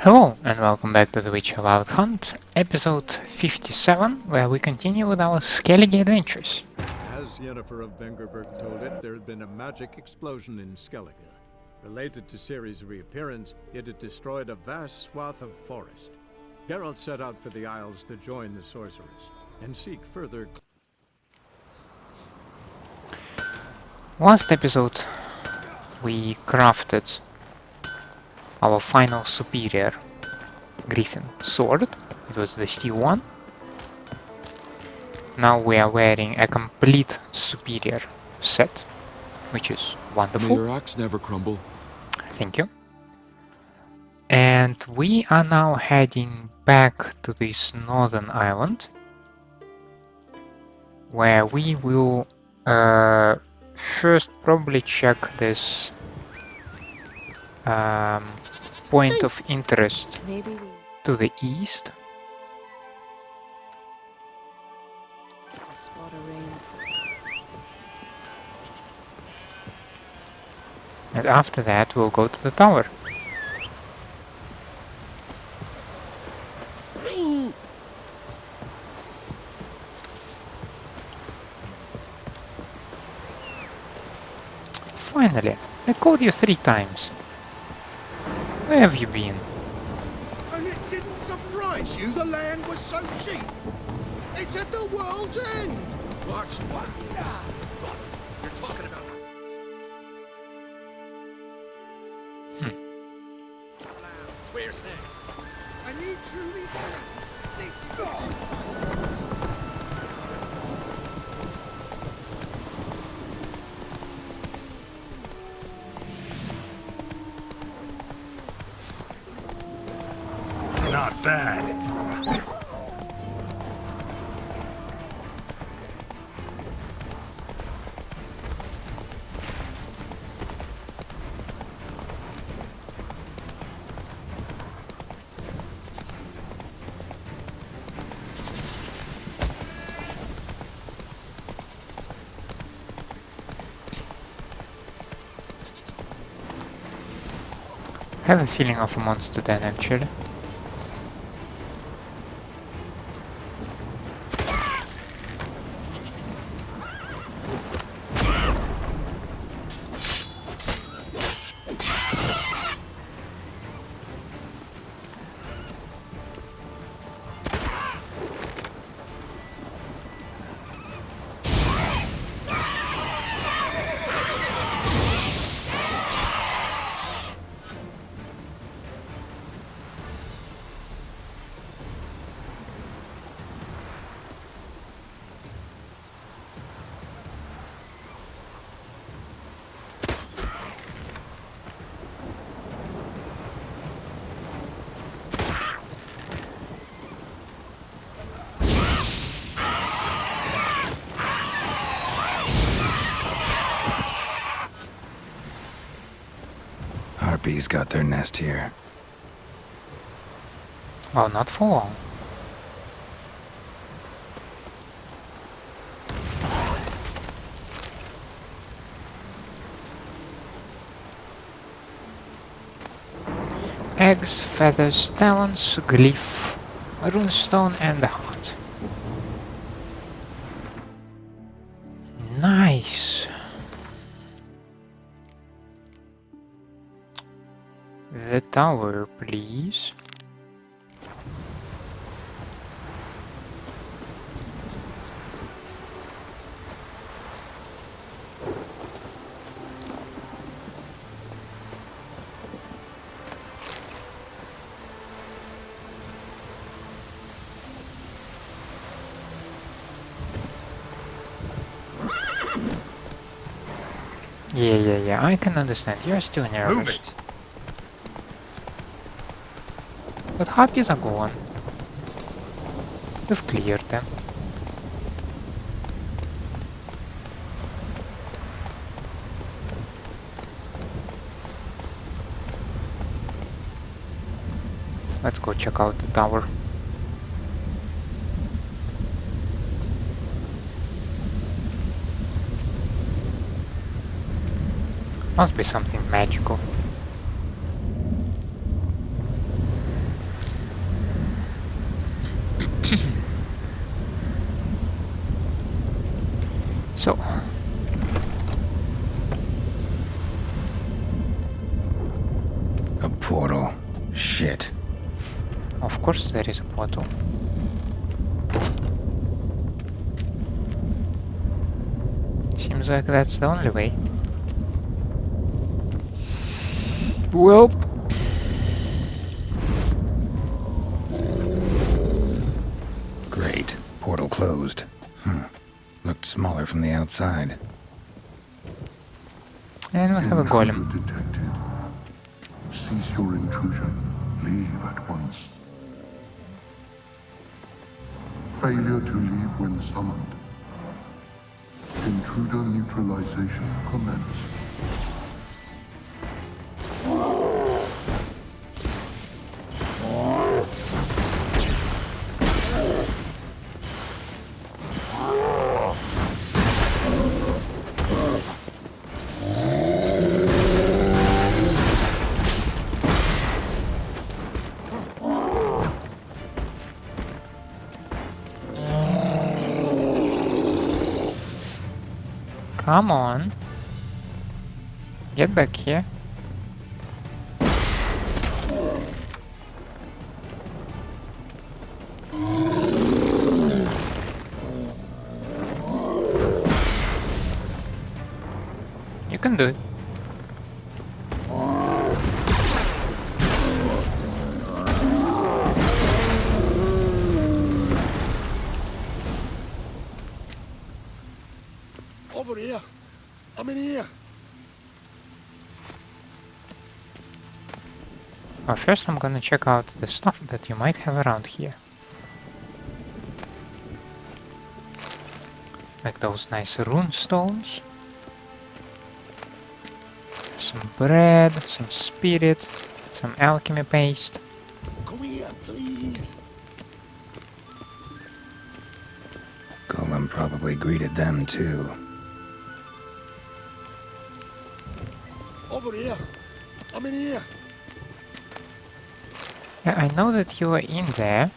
Hello and welcome back to the Witcher Wild Hunt, episode 57, where we continue with our Skellige adventures. As Yennefer of Vengerberg told it, there had been a magic explosion in Skellige. Related to Ciri's reappearance, it had destroyed a vast swath of forest. Geralt set out for the Isles to join the sorcerers and seek further. Last episode we crafted our final superior griffin sword. It was the steel one. Now we are wearing a complete superior set, which is wonderful. May your axe never crumble. Thank you. And we are now heading back to this northern island, where we will first probably check this point of interest to the east. A spot of rain. And after that we'll go to the tower. Finally, I called you 3 times. Where have you been? And it didn't surprise you the land was so cheap? It's at the world's end! Watch what? You're talking about. Tuirseach. And you truly believe this is the Not bad. I have a feeling of a monster then, actually. Harpies got their nest here. Well, not for long. Eggs, feathers, talons, glyph, runestone and the heart. Nice. The tower, please. Yeah, I can understand. You're still nervous. Move it. But harpies are gone. We've cleared them. Let's go check out the tower. Must be something magical. So, A portal. Shit. of course there is a portal. Seems like that's the only way. Well, Great. Portal closed. Looked smaller from the outside. and we have a golem. Intruder detected. Cease your intrusion. Leave at once. Failure to leave when summoned. Intruder neutralization commence. Come on. Get back here. You can do it. Over here. I'm in here. But first I'm gonna check out the stuff that you might have around here. Like those nice rune stones. Some bread, some spirit, some alchemy paste. Come here, please. Golem probably greeted them too. Over here. I'm in here. Yeah, I know that you are in there.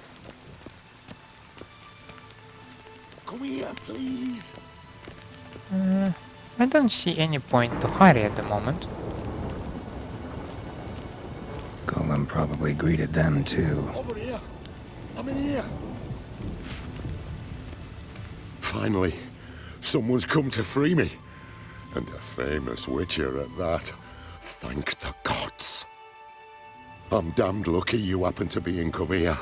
Come here, please. I don't see any point to hurry at the moment. Golem probably greeted them too. Over here. I'm in here. Finally, someone's come to free me. And a famous witcher at that. Thank the gods. I'm damned lucky you happen to be in Kovir.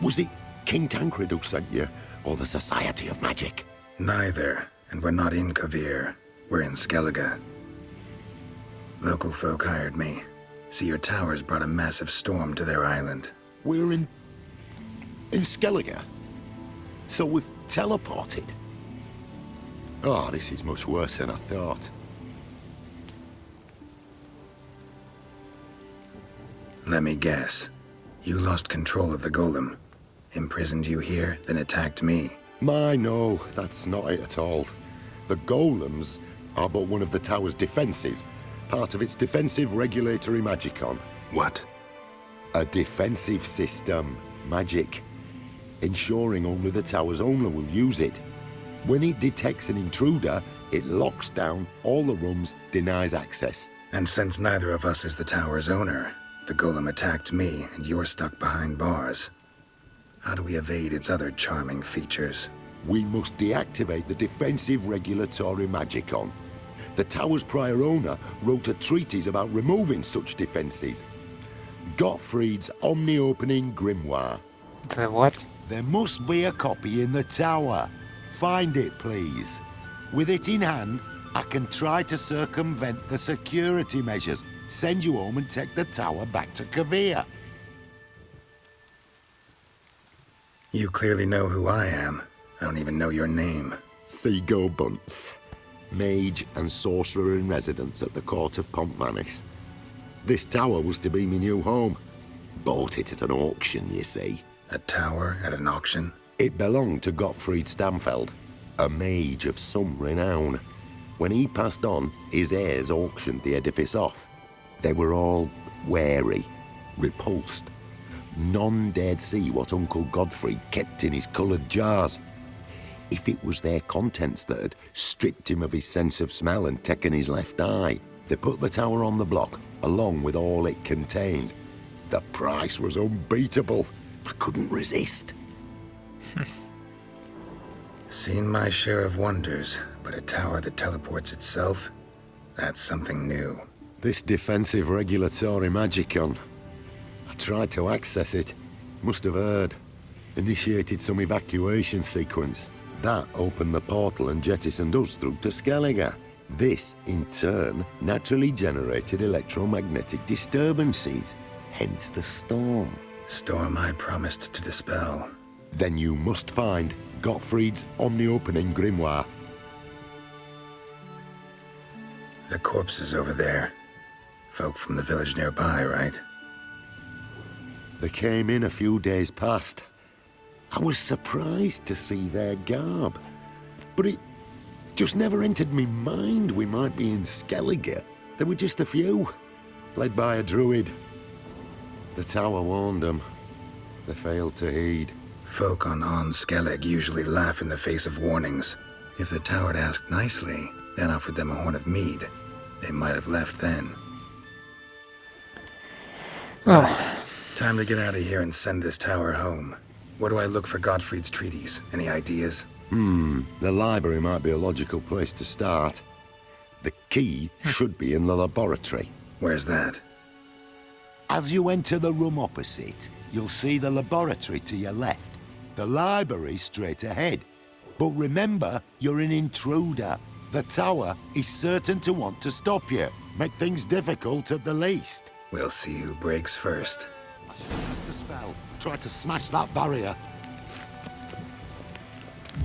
Was it King Tancred who sent you, or the Society of Magic? Neither, and we're not in Kovir. We're in Skellige. Local folk hired me. See, your towers brought a massive storm to their island. We're in Skellige? So we've teleported? Oh, this is much worse than I thought. Let me guess. You lost control of the golem. Imprisoned you here, then attacked me. No, that's not it at all. The golems are but one of the tower's defenses, part of its defensive regulatory Magicon. What? A defensive system, magic, ensuring only the tower's owner will use it. When it detects an intruder, it locks down all the rooms, denies access. And since neither of us is the tower's owner, the golem attacked me, and you're stuck behind bars. How do we evade its other charming features? We must deactivate the defensive regulatory Magicon. The tower's prior owner wrote a treatise about removing such defenses. Gottfried's omni-opening grimoire. The what? There must be a copy in the tower. Find it, please. With it in hand, I can try to circumvent the security measures, send you home and take the tower back to Kovir. You clearly know who I am. I don't even know your name. Sigo Buntz, mage and sorcerer in residence at the court of Pontvanis. This tower was to be my new home. Bought it at an auction, you see. A tower at an auction? It belonged to Gottfried Stamfeld, a mage of some renown. When he passed on, his heirs auctioned the edifice off. They were all wary, repulsed. None dared see what Uncle Gottfried kept in his coloured jars. If it was their contents that had stripped him of his sense of smell and taken his left eye, they put the tower on the block, along with all it contained. The price was unbeatable. I couldn't resist. Seen my share of wonders, but a tower that teleports itself? That's something new. This defensive regulatory Magicon. I tried to access it. Must have heard. Initiated some evacuation sequence. That opened the portal and jettisoned us through to Skellige. This, in turn, naturally generated electromagnetic disturbances. Hence the storm. Storm I promised to dispel. Then you must find Gottfried's omni-opening grimoire. The corpses over there. Folk from the village nearby, right? They came in a few days past. I was surprised to see their garb, but it just never entered me mind we might be in Skellige. There were just a few, led by a druid. The tower warned them. They failed to heed. Folk on Skellig usually laugh in the face of warnings. If the tower had asked nicely, then offered them a horn of mead, they might have left then. Oh, Time to get out of here and send this tower home. Where do I look for Gottfried's treaties? Any ideas? The library might be a logical place to start. The key should be in the laboratory. Where's that? As you enter the room opposite, you'll see the laboratory to your left. The library straight ahead. But remember, you're an intruder. The tower is certain to want to stop you. Make things difficult at the least. We'll see who breaks first. I should cast a spell. Try to smash that barrier.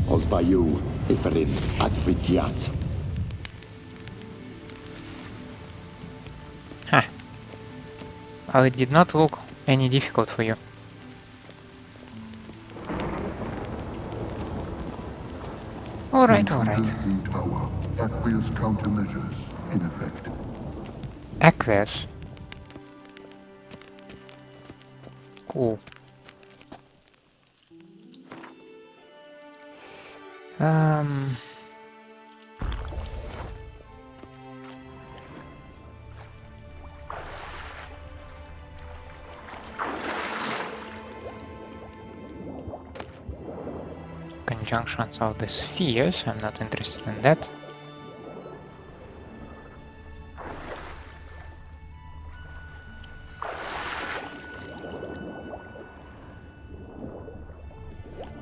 Osvayu, Iferis, Advigiat. huh. Well, it did not look any difficult for you. Alright, alright. The tower. Aqueous countermeasures in effect. Aqueous. Cool. Conjunctions of the spheres, I'm not interested in that.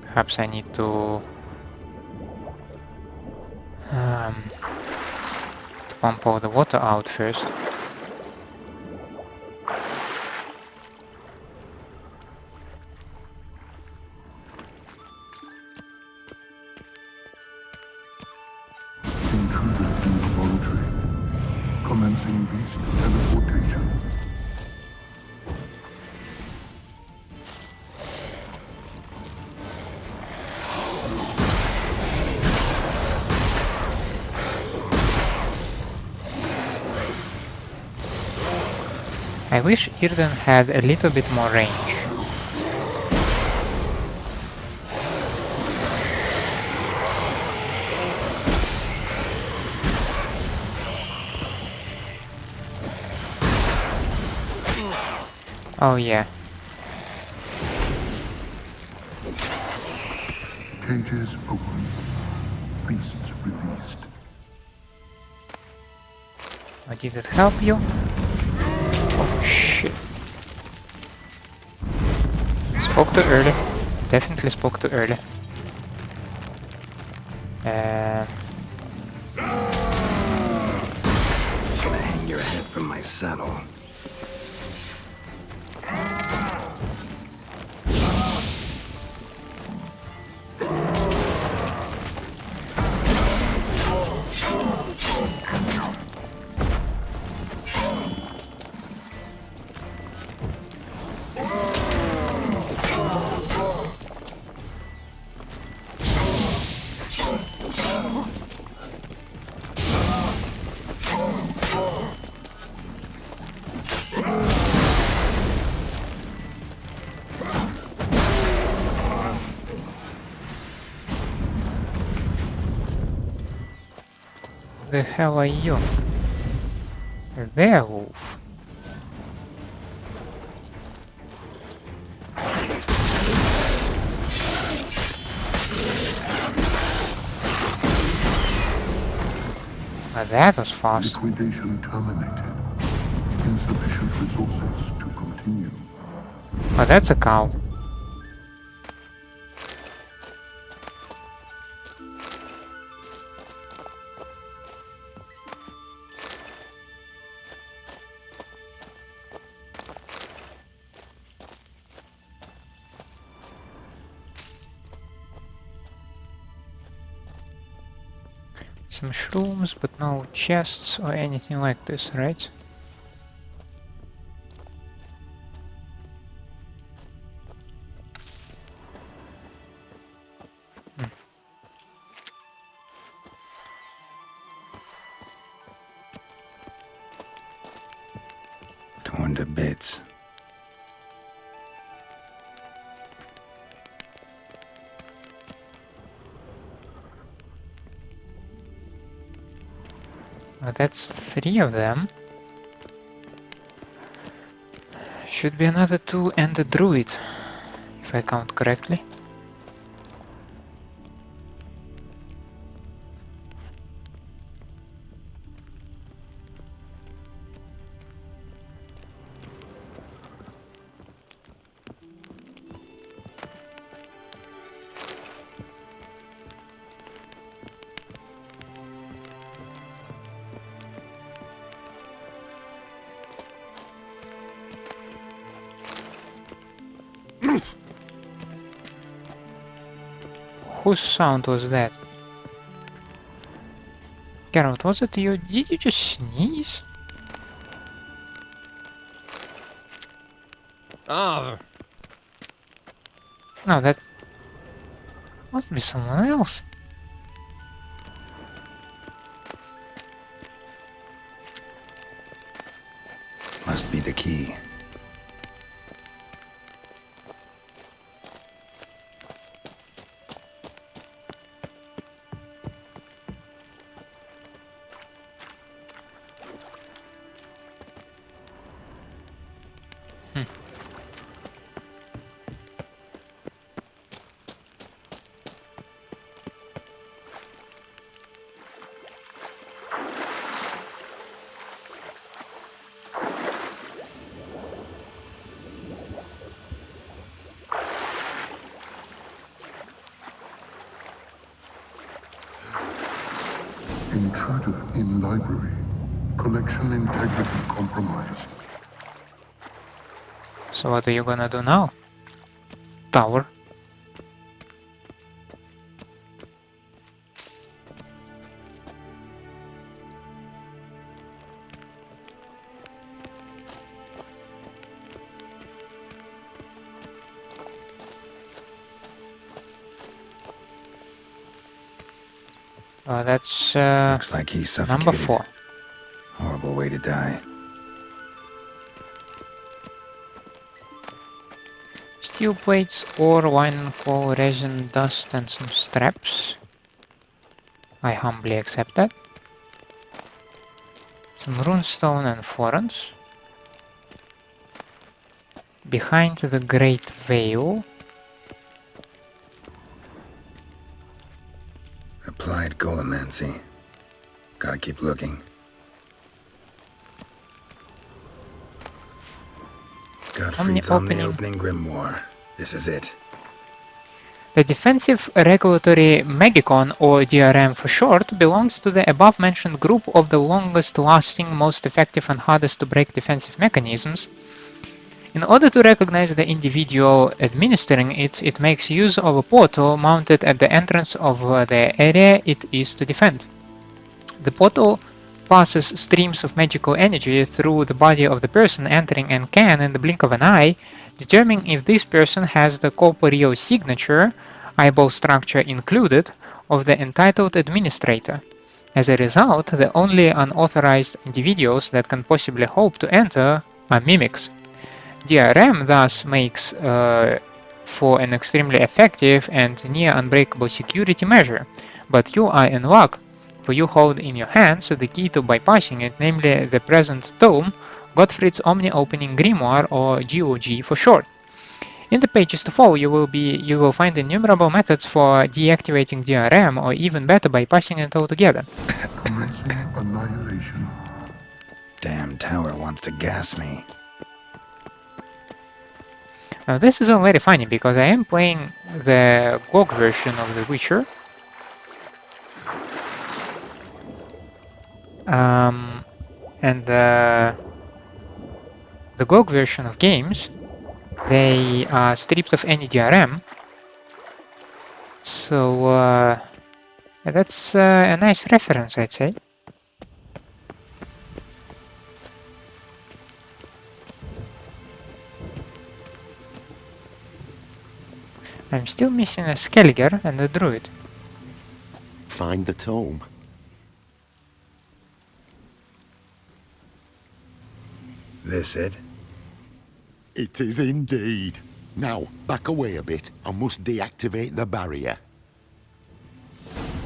Perhaps I need to pump all the water out first. Intruder in laboratory. Commencing beast teleportation. I wish Irden had a little bit more range. Oh yeah. Cages open. Beasts released. Oh, did it help you? Oh shit. Spoke too early. Definitely spoke too early. Gonna hang your head from my saddle. the hell are you? A werewolf. That was fast. Liquidation terminated. Insufficient resources to continue. Oh, that's a cow. Some shrooms, but no chests or anything like this, right? Torn to bits. Well, that's 3 of them. Should be another 2 and a druid, if I count correctly. Whose sound was that? Geralt, was it you? Did you just sneeze? Ah, No, that must be someone else. Must be the key. Intruder in library. Collection integrity compromised. So what are you gonna do now? Tower. That's Looks like he's suffocated. number 4. Horrible way to die. Steel plates, ore, wine and coal, resin, dust and some straps. I humbly accept that. Some runestone and forens. Behind the Great Veil. Applied golemancy. Gotta keep looking. Gottfried's omni-opening grimoire. This is it. The defensive regulatory Magicon, or DRM for short, belongs to the above-mentioned group of the longest-lasting, most effective and hardest to break defensive mechanisms. In order to recognize the individual administering it, it makes use of a portal mounted at the entrance of the area it is to defend. The portal passes streams of magical energy through the body of the person entering and can, in the blink of an eye, determine if this person has the corporeal signature, eyeball structure included, of the entitled administrator. As a result, the only unauthorized individuals that can possibly hope to enter are mimics. DRM thus makes for an extremely effective and near unbreakable security measure, but you are in luck, for you hold in your hands the key to bypassing it, namely the present tome, Gottfried's omni-opening grimoire, or GOG for short. In the pages to follow, you will find innumerable methods for deactivating DRM, or even better, bypassing it altogether. Commencing annihilation. Damn tower wants to gas me. Now this is all very funny, because I am playing the GOG version of The Witcher. And the GOG version of games, they are stripped of any DRM. So that's a nice reference, I'd say. I'm still missing a Skelliger and a druid. Find the tome. This it? It is indeed. Now, back away a bit. I must deactivate the barrier.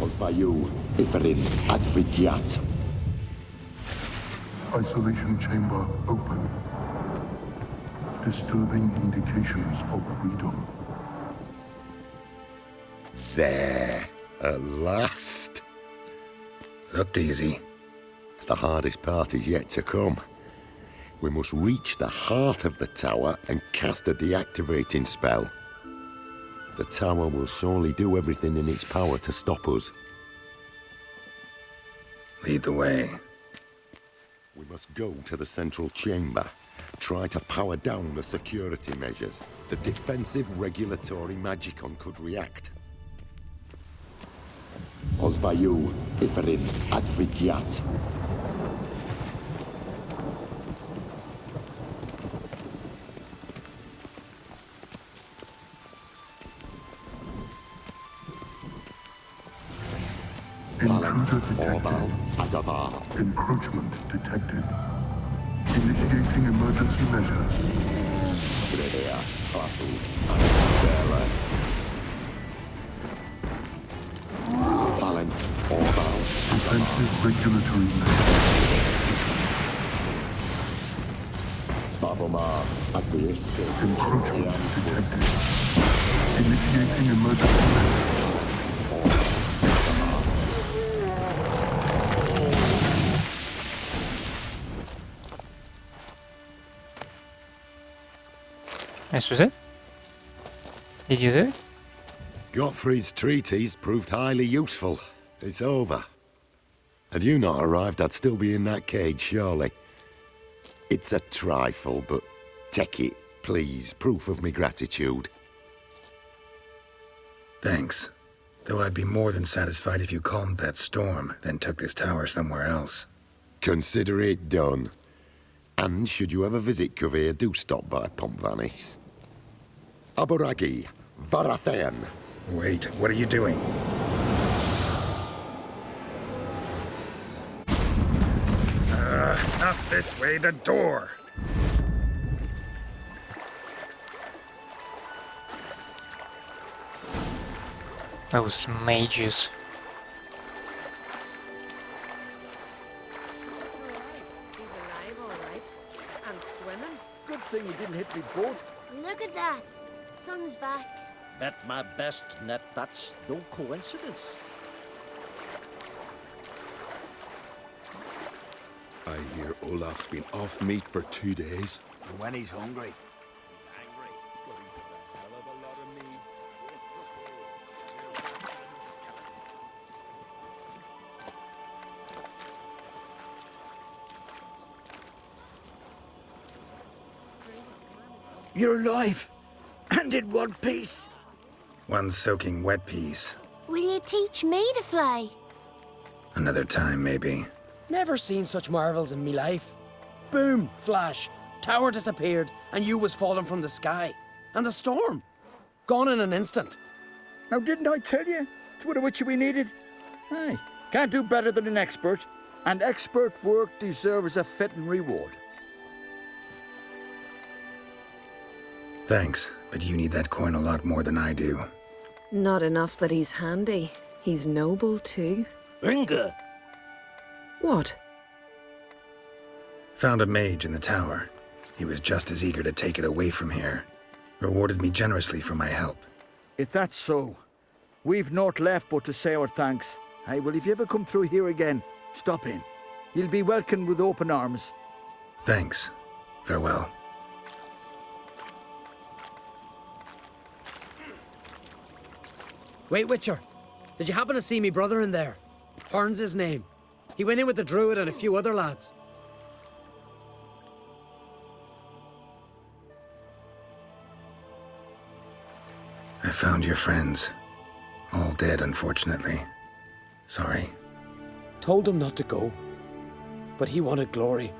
Osvayu, Iferis, Advigiat. Isolation chamber open. Disturbing indications of freedom. There, at last. Looked easy. The hardest part is yet to come. We must reach the heart of the tower and cast a deactivating spell. The tower will surely do everything in its power to stop us. Lead the way. We must go to the central chamber. Try to power down the security measures. The defensive regulatory Magicon could react. Osvayu, Iferis, Advigiat. Intruder detected. Encroachment detected. Initiating emergency measures. Defensive regulatory measures. Encroachment detected. Initiating emergency measures. This was it? Did you do it? Gottfried's treatise proved highly useful. It's over. Had you not arrived, I'd still be in that cage, surely. It's a trifle, but take it, please. Proof of me gratitude. Thanks. Though I'd be more than satisfied if you calmed that storm, then took this tower somewhere else. Consider it done. And should you ever visit Kovir, do stop by Pompvanis. Aburagi, Varathan. Wait, what are you doing? Not this way, the door! Those mages. He's alive, all right. And swimming. Good thing he didn't hit me boat. Look at that. Sun's back. Bet my best net that's no coincidence. I hear Olaf's been off meat for 2 days. And when he's hungry. You're alive! And in one piece! One soaking wet piece. Will you teach me to fly? Another time, maybe. Never seen such marvels in me life. Boom, flash, tower disappeared, and you was falling from the sky. And the storm, gone in an instant. Now didn't I tell you? It's what a witcher we needed. Hey, can't do better than an expert. And expert work deserves a fitting reward. Thanks, but you need that coin a lot more than I do. Not enough that he's handy. He's noble too. Inga, What? Found a mage in the tower. He was just as eager to take it away from here. Rewarded me generously for my help. If that's so, we've naught left but to say our thanks. Aye, well, if you ever come through here again, stop in. You'll be welcomed with open arms. Thanks. Farewell. Wait, Witcher. Did you happen to see me brother in there? Horn's his name. He went in with the druid and a few other lads. I found your friends. All dead, unfortunately. Sorry. Told him not to go. But he wanted glory.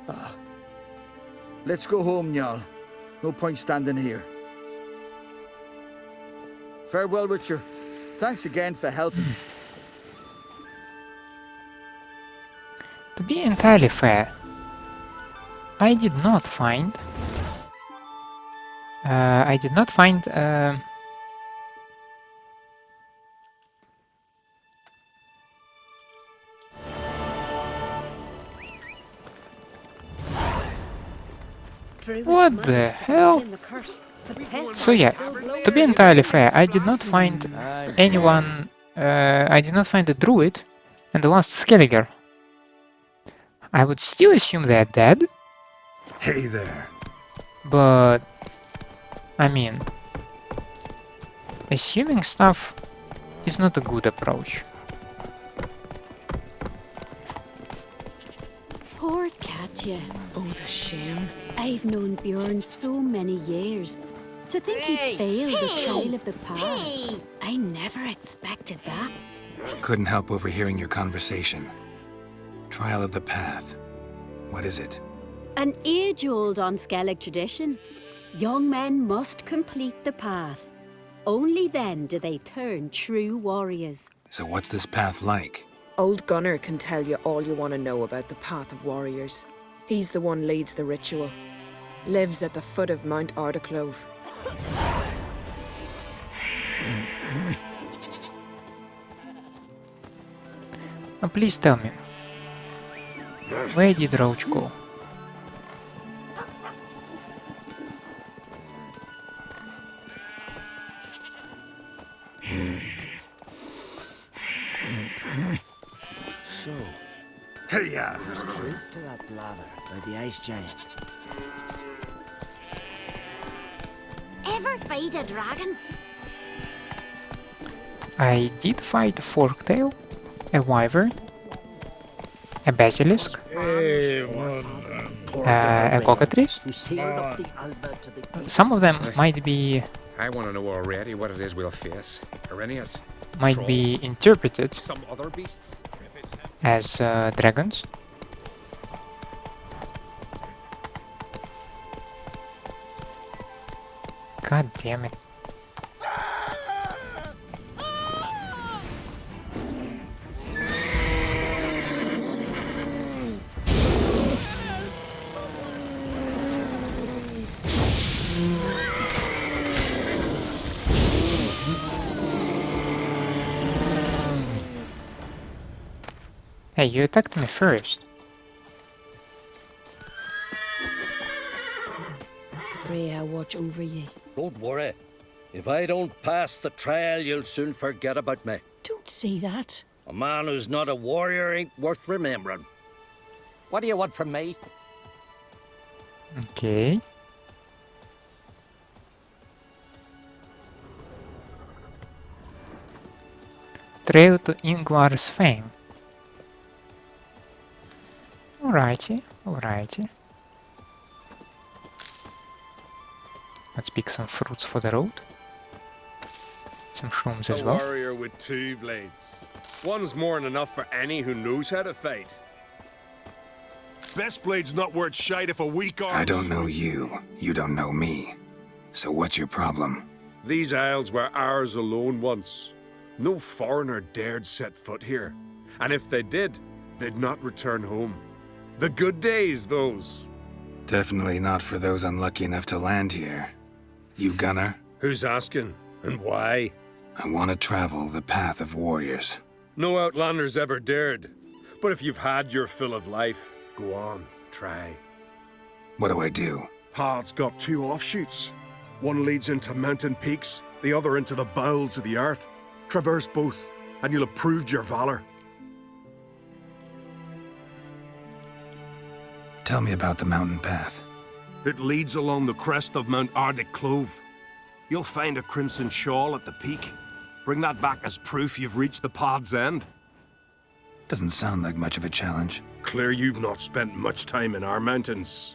Ah. Let's go home, Njal. No point standing here. Farewell, Witcher. Thanks again for helping. To be entirely fair, I did not find what the hell? So yeah, to be entirely fair, I did not find anyone, I did not find a druid and the last Skelliger. I would still assume they're dead. Hey there. But, I mean, assuming stuff is not a good approach. Poor Katja. Oh, the shame. I've known Bjorn so many years. To think he'd fail the trial of the path. I never expected that. Couldn't help overhearing your conversation. Trial of the Path. What is it? An age-old Unskellig tradition. Young men must complete the path. Only then do they turn true warriors. So what's this path like? Old Gunnar can tell you all you want to know about the Path of Warriors. He's the one leads the ritual. Lives at the foot of Mount Ardaclove. Now please tell me, where did Roach go? So, Hey-ya! there's truth to that blather by the ice giant. Ever fight a dragon? I did fight a forktail, a wyvern, a basilisk, a cockatrice. Some of them might be want to know already what it is we'll face. Arrhenius. might be interpreted Some other beasts. as dragons. God damn it. Hey, you attacked me first. Freya, watch over ye. Don't worry. If I don't pass the trial, you'll soon forget about me. Don't say that. A man who's not a warrior ain't worth remembering. What do you want from me? Okay. Trail to Ingvar's Fang. Alrighty, alrighty. Let's pick some fruits for the road. Some shrooms as well. A warrior with 2 blades. One's more than enough for any who knows how to fight. Best blade's not worth shite if a weak arm. I don't know you. You don't know me. So what's your problem? These isles were ours alone once. No foreigner dared set foot here. And if they did, they'd not return home. The good days, those. Definitely not for those unlucky enough to land here. You Gunnar? Who's asking? And why? I want to travel the path of warriors. No outlanders ever dared. But if you've had your fill of life, go on, try. What do I do? Path's got 2 offshoots. One leads into mountain peaks, the other into the bowels of the earth. Traverse both, and you'll have proved your valor. Tell me about the mountain path. It leads along the crest of Mount Ardic Clove. You'll find a crimson shawl at the peak. Bring that back as proof you've reached the path's end. Doesn't sound like much of a challenge. Clear you've not spent much time in our mountains.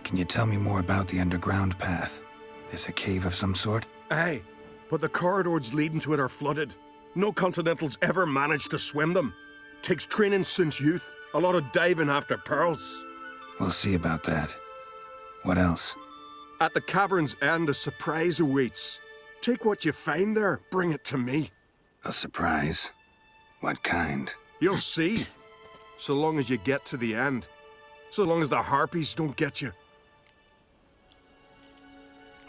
Can you tell me more about the underground path? Is a cave of some sort? Aye, but the corridors leading to it are flooded. No Continentals ever managed to swim them. Takes training since youth. A lot of diving after pearls. We'll see about that. What else? At the cavern's end, a surprise awaits. Take what you find there, bring it to me. A surprise? What kind? You'll see. So long as you get to the end. So long as the harpies don't get you.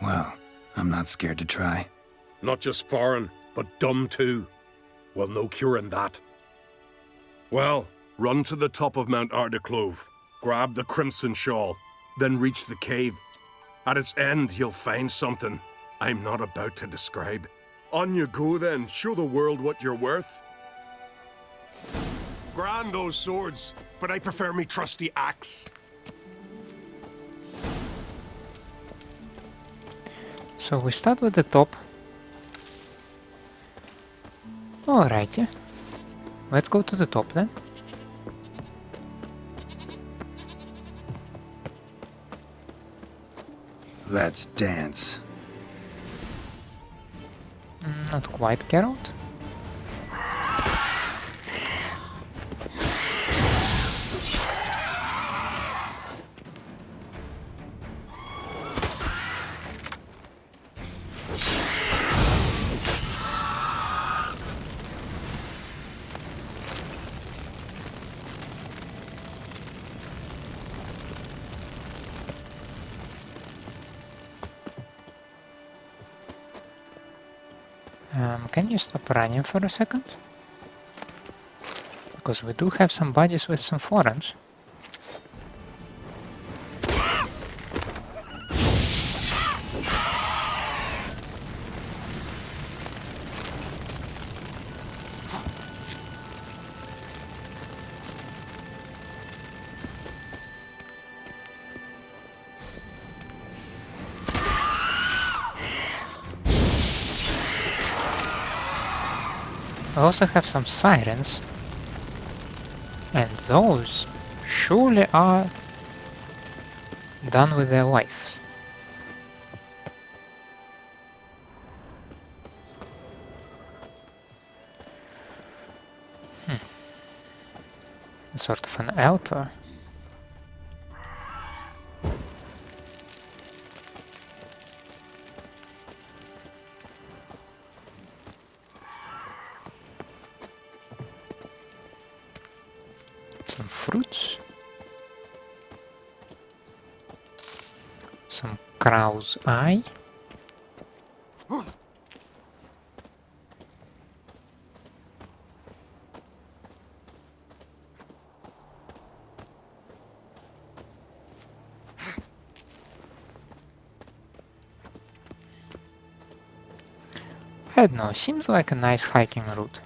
Well, I'm not scared to try. Not just foreign, but dumb too. Well, no curing that. Well, run to the top of Mount Ardiclove, grab the crimson shawl, then reach the cave. At its end, you'll find something I'm not about to describe. On you go then, show the world what you're worth. Grand those swords, but I prefer me trusty axe. So we start with the top. Alrighty. Let's go to the top then. Let's dance. Not quite, Geralt. Can you stop running for a second? Because we do have some buddies with some foreigns. I also have some sirens, and those surely are done with their lives. Sort of an altar. Some fruits, some crow's eye, I don't know, seems like a nice hiking route.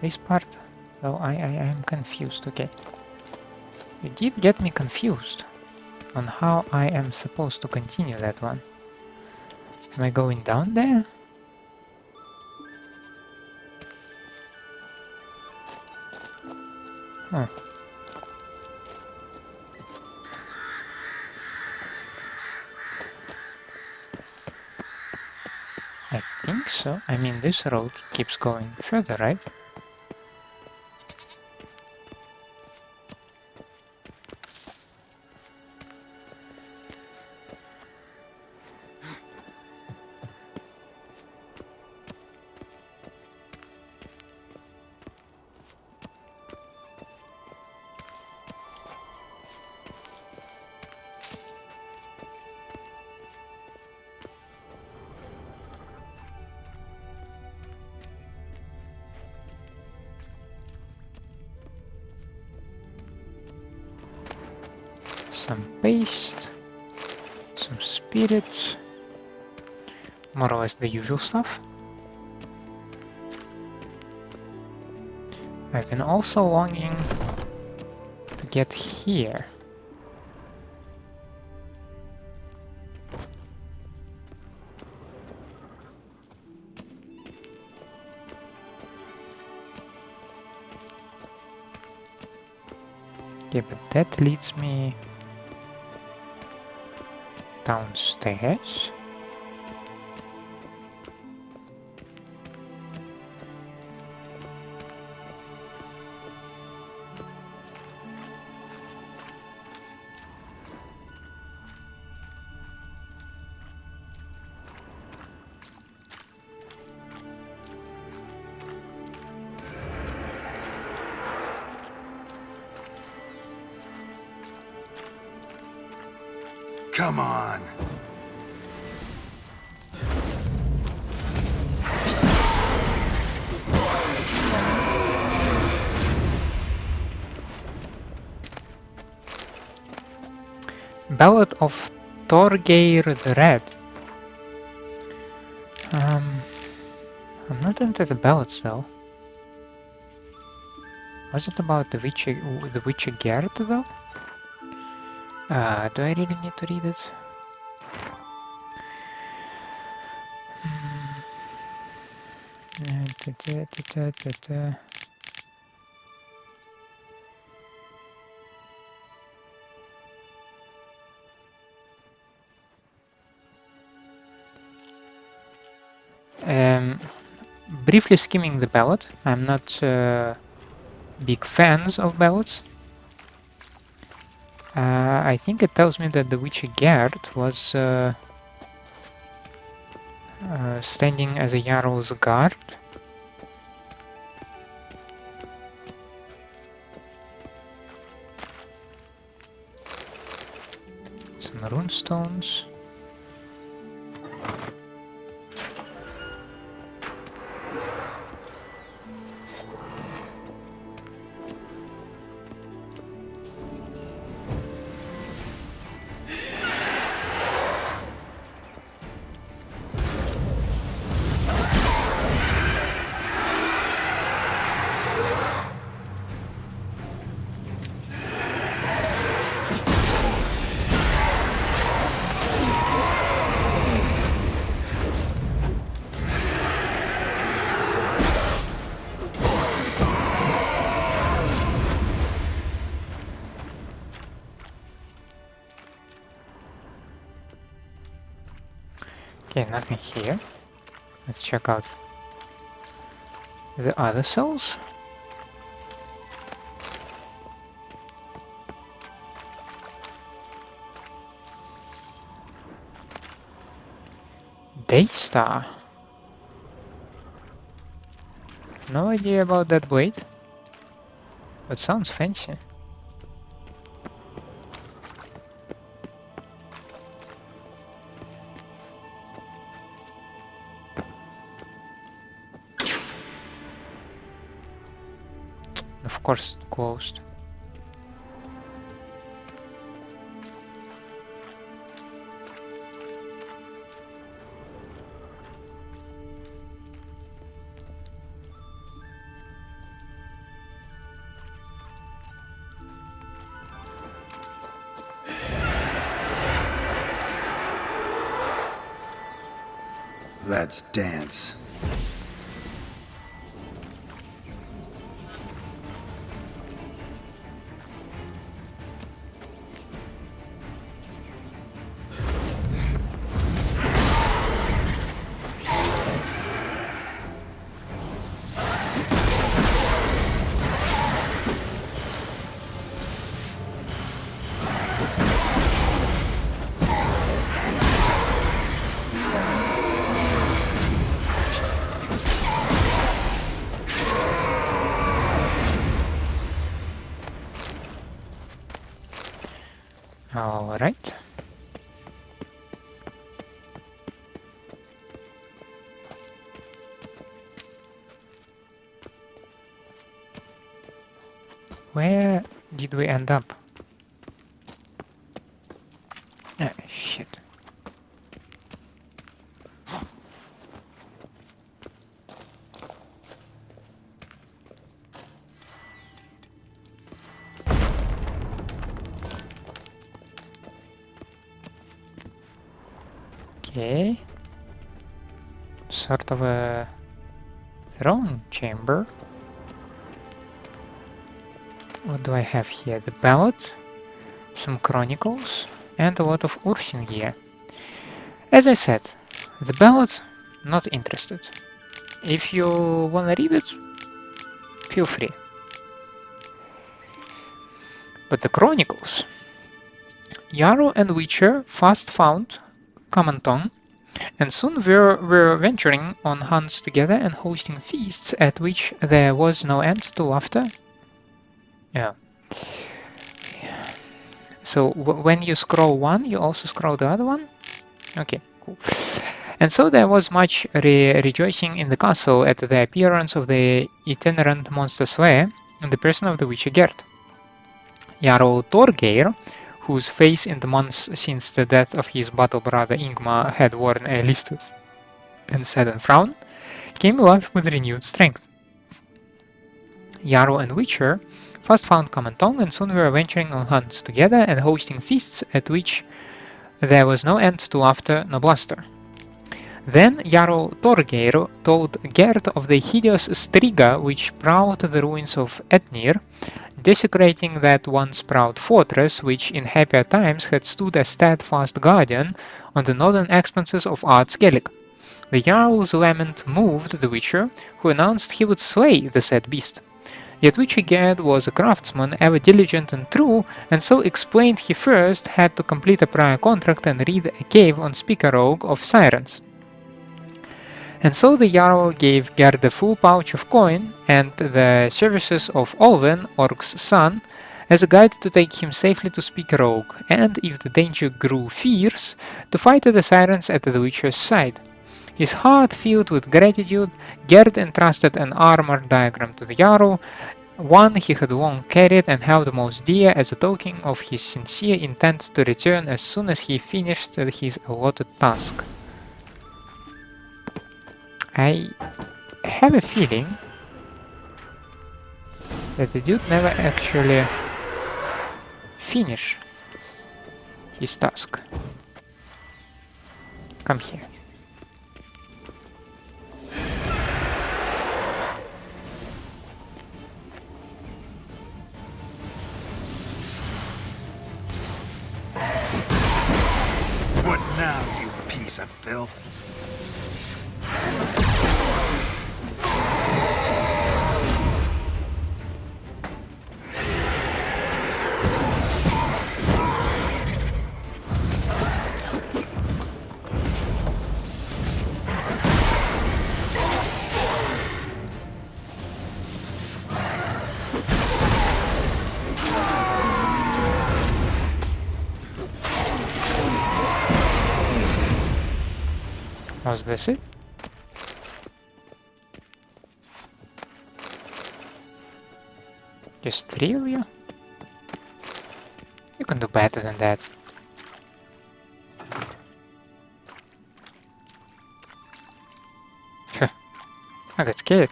This part, though, I am confused. Okay, you did get me confused on how I am supposed to continue that one. Am I going down there? Huh. I think so. I mean, this road keeps going further, right? some paste, some spirits, more or less the usual stuff. I've been also longing to get here. Okay, but that leads me downstairs. Come on. Ballad of Torgeir the Red. I'm not into the ballads though. Was it about the witch Gerd though? Do I really need to read it? Briefly skimming the ballad. I'm not big fans of ballads. I think it tells me that the witch Gerd was standing as a Jarl's guard. Some runestones. Okay, nothing here. Let's check out the other cells. Daystar. No idea about that blade, but sounds fancy. Of course, closed. Let's dance. All right. Where did we end up? Okay. Sort of a throne chamber. What do I have here? The Ballad, some Chronicles, and a lot of Ursin gear. As I said, the Ballad, not interested. If you wanna read it, feel free. But the Chronicles, Jarl and Witcher fast found common tongue, and soon were venturing on hunts together and hosting feasts at which there was no end to laughter. Yeah. So when you scroll one, you also scroll the other one? Okay, cool. And so there was much rejoicing in the castle at the appearance of the itinerant monster slayer in the person of the witcher Gerd. Jarl Torgeir, whose face in the months since the death of his battle brother Ingmar had worn a listless and saddened frown, came alive with renewed strength. Jarl and Witcher fast found common tongue and soon were venturing on hunts together and hosting feasts at which there was no end to laughter nor bluster. Then Jarl Torgeir told Gerd of the hideous Striga which prowled the ruins of Etnir, desecrating that once proud fortress which in happier times had stood a steadfast guardian on the northern expanses of Ardskellig. The Jarl's lament moved the Witcher, who announced he would slay the said beast. Yet Witcher Gerd was a craftsman, ever diligent and true, and so explained he first had to complete a prior contract and rid a cave on Spikerogue of sirens. And so the Jarl gave Gerd a full pouch of coin and the services of Olwen, Orc's son, as a guide to take him safely to Spikerogue, and if the danger grew fierce, to fight the sirens at the Witcher's side. His heart filled with gratitude, Gerd entrusted an armor diagram to the Jarl, one he had long carried and held most dear as a token of his sincere intent to return as soon as he finished his allotted task. I have a feeling that the dude never actually finished his task. Come here. What now, you piece of filth? Was this it? Just 3 of you? You can do better than that. I got scared.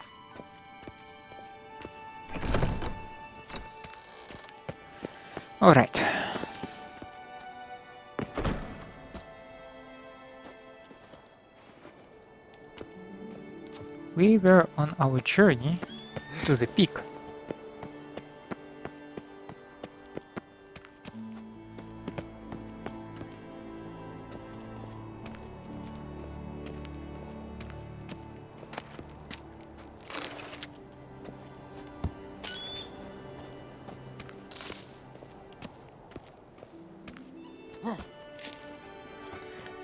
Alright. We were on our journey to the peak.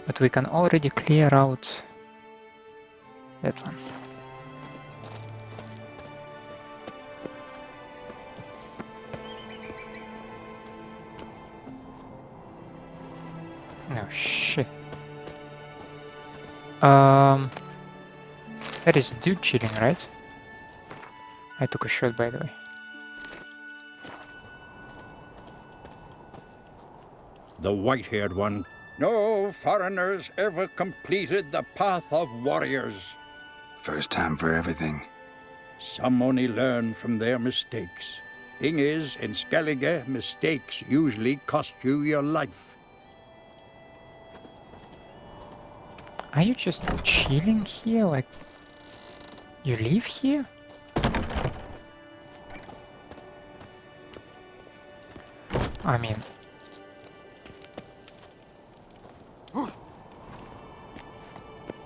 But we can already clear out that one. No shit. That is dude chilling, right? I took a shot, by the way. The white-haired one. No foreigners ever completed the path of warriors. First time for everything. Some only learn from their mistakes. Thing is, in Skellige, mistakes usually cost you your life. Are you just chilling here? Like, you live here? I mean...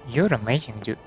You're amazing, dude.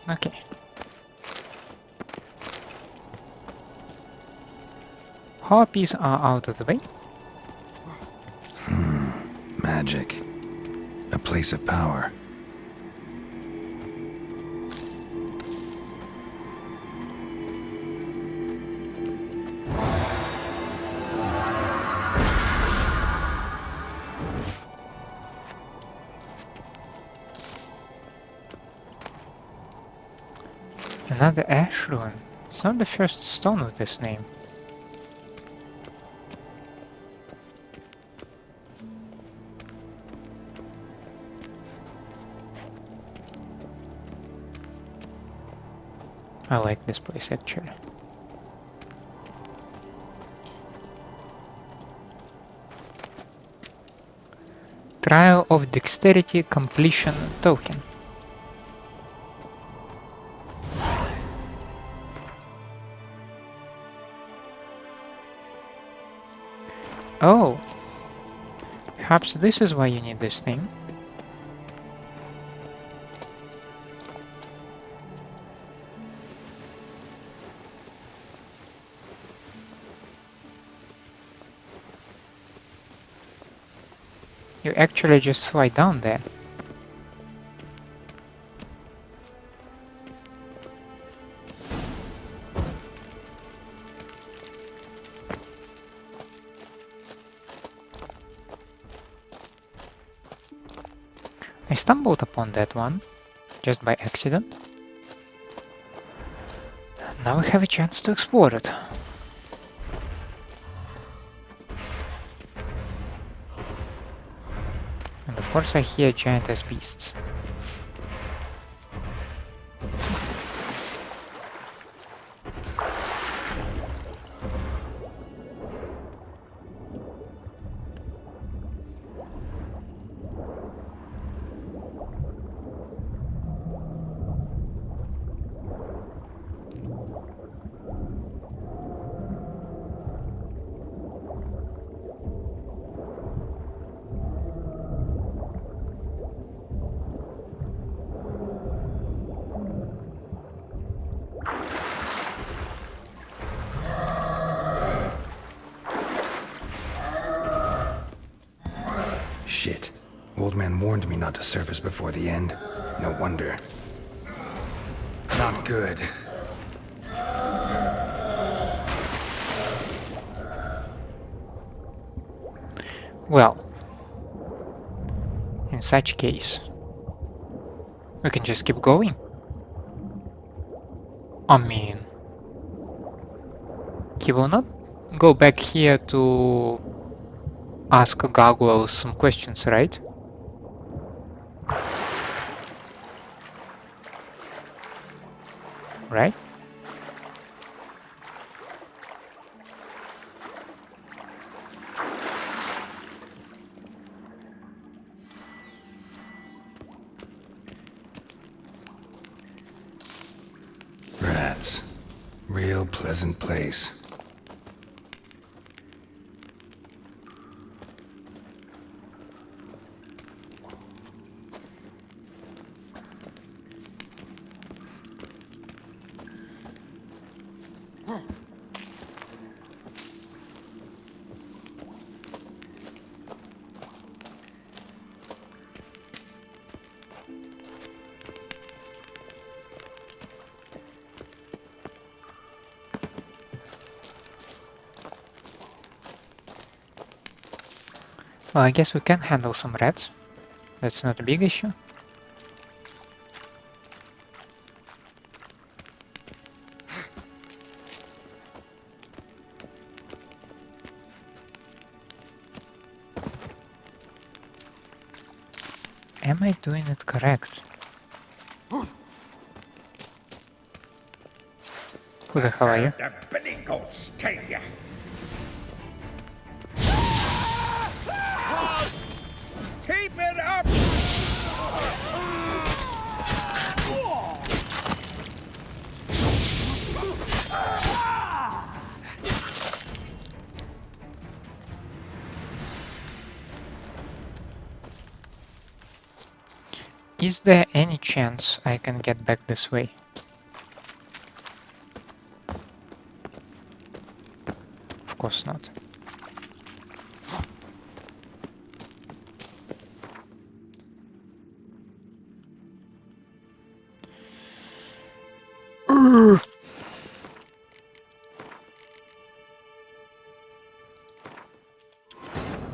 Okay. Harpies are out of the way. Magic. A place of power. Another ash ruin. It's not the first stone with this name. I like this place actually. Trial of Dexterity Completion Token. Oh, perhaps this is why you need this thing. You actually just slide down there. I stumbled upon that one, just by accident. Now I have a chance to explore it. And of course I hear giantess beasts. Shit. Old man warned me not to surface before the end. No wonder. Not good. Well, in such case, we can just keep going. I mean, he will not go back here to ask Gargoyles some questions, right? Right? Rats. Real pleasant place. Well, I guess we can handle some rats. That's not a big issue. Am I doing it correct? Who the hell are you? The billy goats take ya. Keep it up! Is there any chance I can get back this way? Of course not.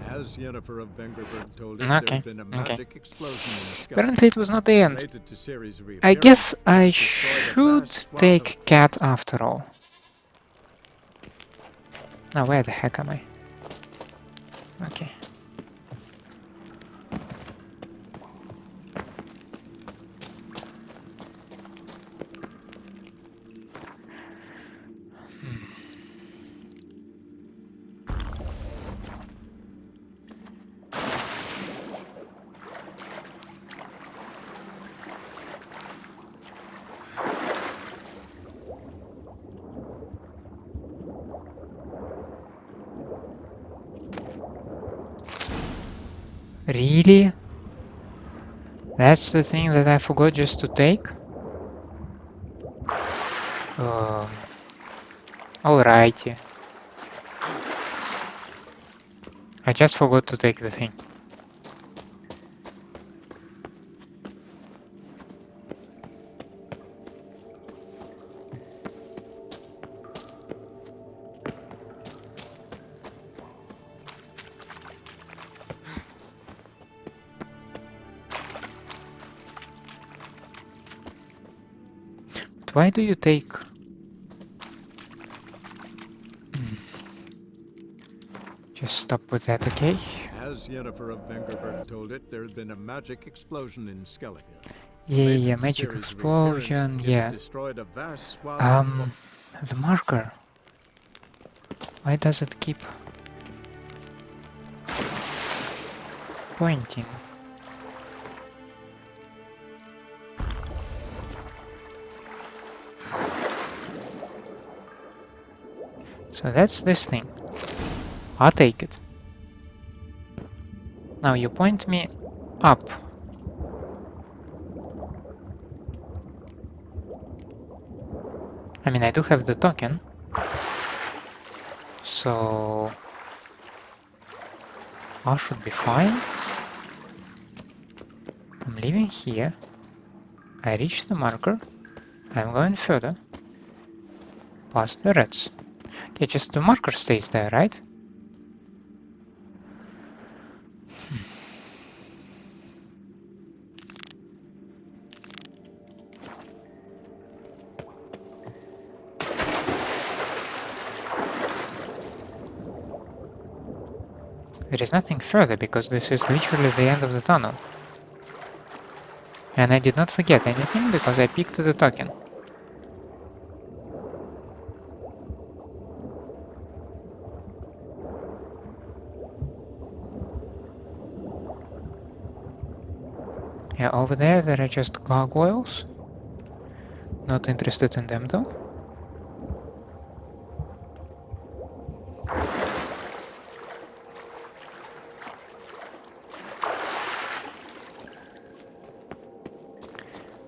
As Yennefer of Vengerberg told it, Okay, there had been a magic explosion in the sky. Apparently it was not the end. Related to Ciri's I reappearance, guess I it destroyed a should vast swath take Cat after all. Now where the heck am I? Okay. Really? That's the thing that I forgot just to take? Alrighty. I just forgot to take the thing. Why do you take... Just stop with that, okay? As Yennefer of Vengerberg told it, there had been a magic explosion in Skellige. Yeah, magic explosion, yeah. Destroyed a vast swath the marker. Why does it keep pointing? So that's this thing. I'll take it. Now you point me up. I mean, I do have the token. So I should be fine. I'm leaving here. I reach the marker. I'm going further. Past the rats. Okay, just the marker stays there, right? There is nothing further because this is literally the end of the tunnel. And I did not forget anything because I picked the token. Yeah, over there are just gargoyles. Not interested in them though.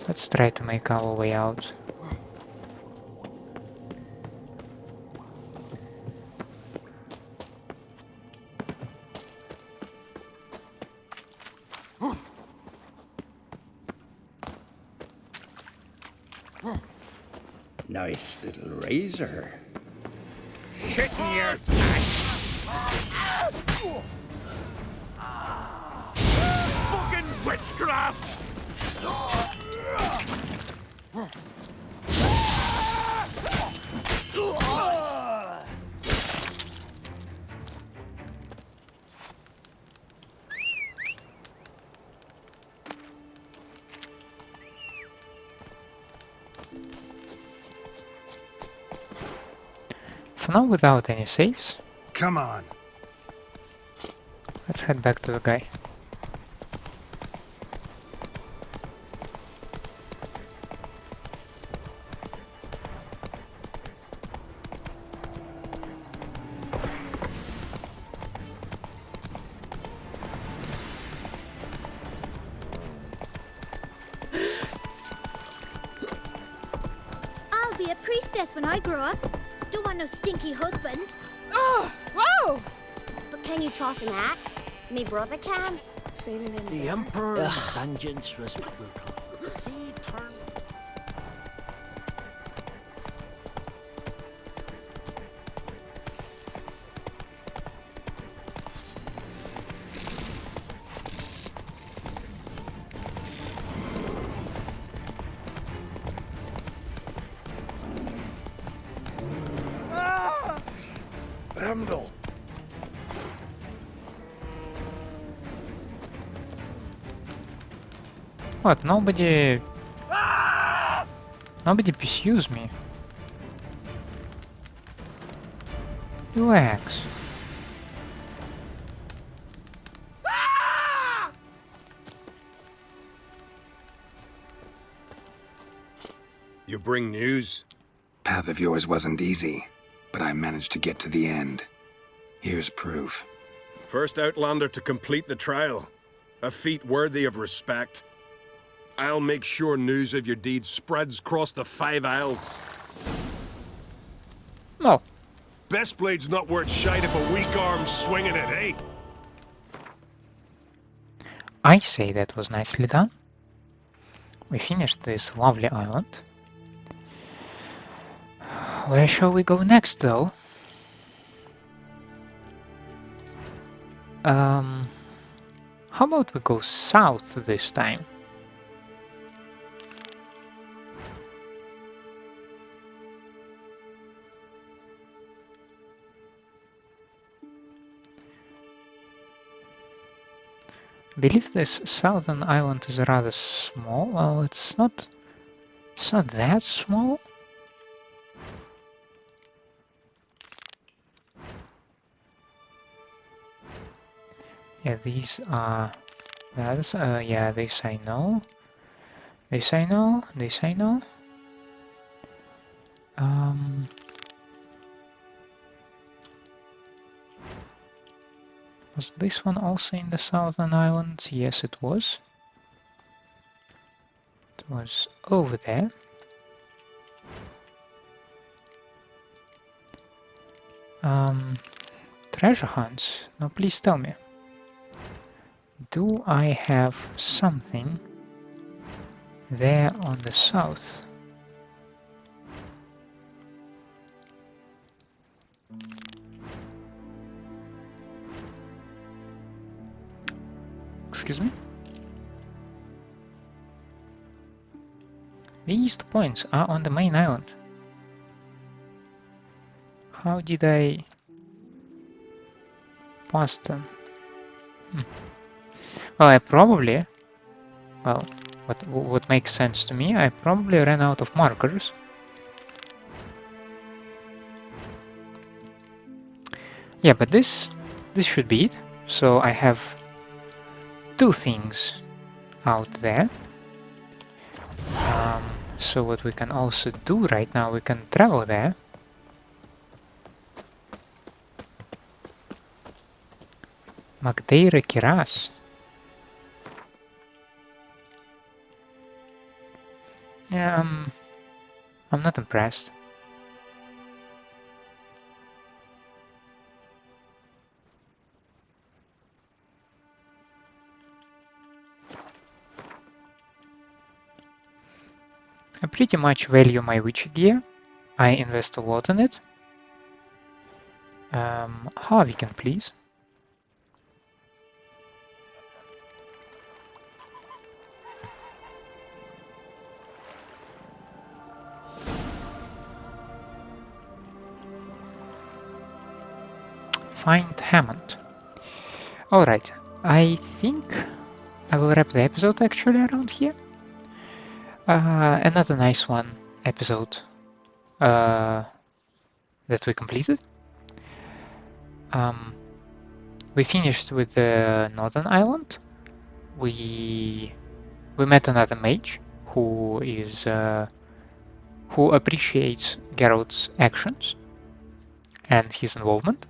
Let's try to make our way out. Nice little razor. Shit in your tank. witchcraft! For now, without any saves, Come on. let's head back to the guy. I'll be a priestess when I grow up. Don't want no stinky husband. Oh, whoa! But can you toss an axe? Me brother can. Feeling in The Emperor's vengeance was brutal. The sea turned. Handle. What? Nobody pursues me. Relax. You bring news? Path of yours wasn't easy, but I managed to get to the end. Here's proof. First Outlander to complete the trial. A feat worthy of respect. I'll make sure news of your deeds spreads across the 5 Isles. No. Best blade's not worth shite if a weak arm's swinging it, eh? I say that was nicely done. We finished this lovely island. Where shall we go next, though? How about we go south this time? I believe this southern island is rather small. Well, it's not that small. Yeah, these are yeah, this I know. This I know. This I know. Was this one also in the southern island? Yes, it was. It was over there. Treasure hunts. Now please tell me. Do I have something there on the south? Excuse me? These 2 points are on the main island. How did I pass them? Well, I probably... Well, what makes sense to me, I probably ran out of markers. Yeah, but this should be it. So I have 2 things out there. So what we can also do right now, we can travel there. Magdeira Kiras. Yeah, I'm not impressed. I pretty much value my witch gear. I invest a lot in it. Harviken, please. find Hammond. Alright, I think I will wrap the episode actually around here. Another nice episode that we completed. We finished with the Northern Island. We met another mage who appreciates Geralt's actions and his involvement.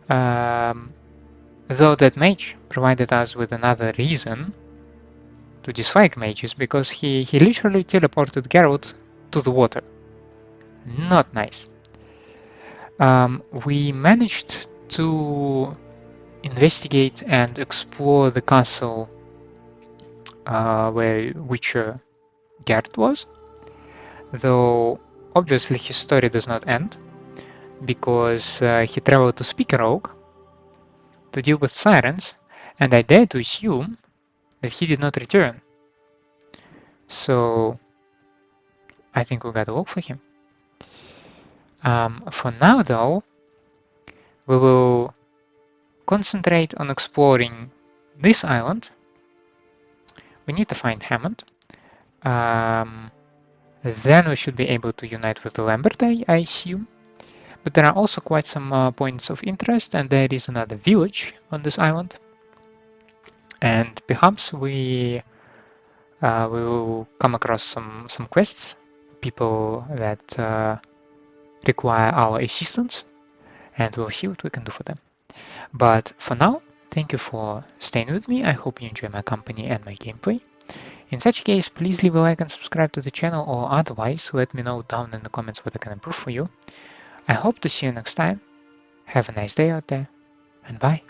Though that mage provided us with another reason to dislike mages, because he literally teleported Geralt to the water. Not nice. We managed to investigate and explore the castle where Witcher Gerd was, though obviously his story does not end, because he traveled to Speakerogue to deal with sirens, and I dare to assume that he did not return. So I think we gotta look for him. For now though, we will concentrate on exploring this island. We need to find Hammond. Then we should be able to unite with the Lambert, I assume. But there are also quite some points of interest, and there is another village on this island. And perhaps we will come across some quests, people that require our assistance, and we'll see what we can do for them. But for now, thank you for staying with me. I hope you enjoy my company and my gameplay. In such case, please leave a like and subscribe to the channel, or otherwise let me know down in the comments what I can improve for you. I hope to see you next time. Have a nice day out there, and bye.